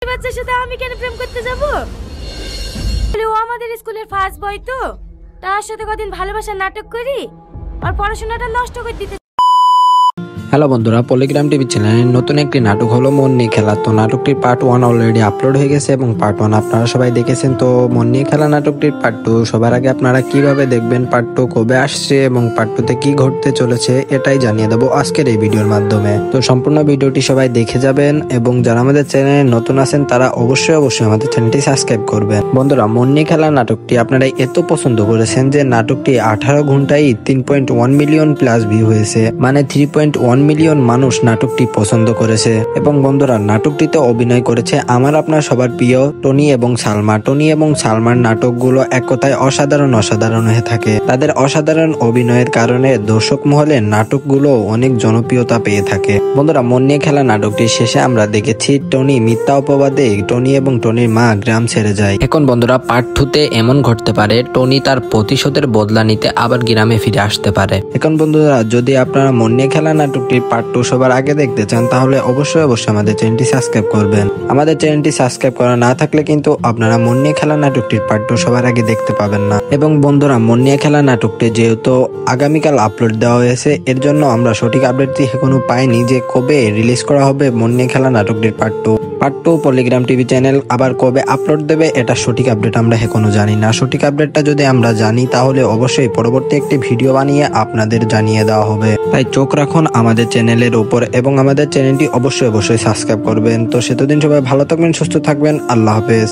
বাচ্চার সাথে আমি কেন প্রেম করতে যাব? ও আমাদের স্কুলের ফার্স্ট বয় তো, তার সাথে কদিন ভালোবাসার নাটক করি আর পড়াশোনাটা নষ্ট করে দিতে। হ্যালো বন্ধুরা, পলিগ্রাম টিভি চ্যানেলের নতুন একটি নাটক হলো মন নিয়ে খেলা। তো নাটকটির পার্ট 1 অলরেডি আপলোড হয়ে গেছে এবং পার্ট 1 আপনারা সবাই দেখেছেন। তো মন নিয়ে খেলা নাটকটির পার্ট 2 সবার আগে আপনারা কিভাবে দেখবেন, পার্ট 2 কবে আসছে এবং পার্ট 2 তে কি ঘটতে চলেছে এটাই জানিয়ে দেবো আজকের এই ভিডিওর মাধ্যমে। তো সম্পূর্ণ ভিডিওটি সবাই দেখে যাবেন এবং যারা আমাদের চ্যানেলে নতুন আছেন তারা অবশ্যই আমাদের চ্যানেলটি সাবস্ক্রাইব করবেন। বন্ধুরা, মন নিয়ে খেলা নাটকটি আপনারা এত পছন্দ করেছেন যে নাটকটি 18 ঘন্টায় 3.1 মিলিয়ন প্লাস ভিউ হয়েছে, মানে 3.1 মিলিয়ন মানুষ নাটকটি পছন্দ করেছে। এবং বন্ধুরা, নাটকটিতে অভিনয় করেছে আমার আপনার সবার প্রিয় টনি এবং সালমা। টনি এবং সালমার নাটকগুলো এক কথায় অসাধারণ হয়ে থাকে। তাদের অসাধারণ অভিনয়ের কারণে দর্শক মহলে নাটকগুলো অনেক জনপ্রিয়তা পেয়ে থাকে। বন্ধুরা, মন নিয়ে খেলা নাটকটির শেষে আমরা দেখেছি টনি মিথ্যা অপবাদে টনি এবং টনির মা গ্রাম ছেড়ে যায়। এখন বন্ধুরা, পার্ট 2 তে এমন ঘটতে পারে টনি তার প্রতিশোধের বদলা নিতে আবার গ্রামে ফিরে আসতে পারে। এখন বন্ধুরা, যদি আপনারা মন নিয়ে খেলা নাটকটির পার্ট 2 সবার আগে দেখতে চান তাহলে অবশ্যই আমাদের চ্যানেলটি সাবস্ক্রাইব করবেন। আমাদের চ্যানেলটি সাবস্ক্রাইব করা না থাকলে কিন্তু আপনারা মন নিয়ে খেলা নাটকটির পার্ট 2 সবার আগে দেখতে পাবেন না। এবং বন্ধুরা, মন নিয়ে খেলা নাটকটি যেহেতু আগামীকাল আপলোড দেওয়া হয়েছে, এর জন্য আমরা সঠিক আপডেটটি এখনো পাইনি যে কবে রিলিজ করা হবে মন নিয়ে খেলা নাটকটির part 2। Part 2 Polygram TV channel আবার কবে আপলোড দেবে এটা সঠিক আপডেট আমরা এখনো জানি না। সঠিক আপডেটটা যদি আমরা জানি তাহলে অবশ্যই পরবর্তী একটি ভিডিও বানিয়ে আপনাদের জানিয়ে দেওয়া হবে। তাই চোখ রাখুন আমাদের চ্যানেলের উপর এবং আমাদের চ্যানেলটি অবশ্যই সাবস্ক্রাইব করবেন। তো সেতদিন সবাই ভালো থাকবেন, সুস্থ থাকবেন। আল্লাহ হাফেজ।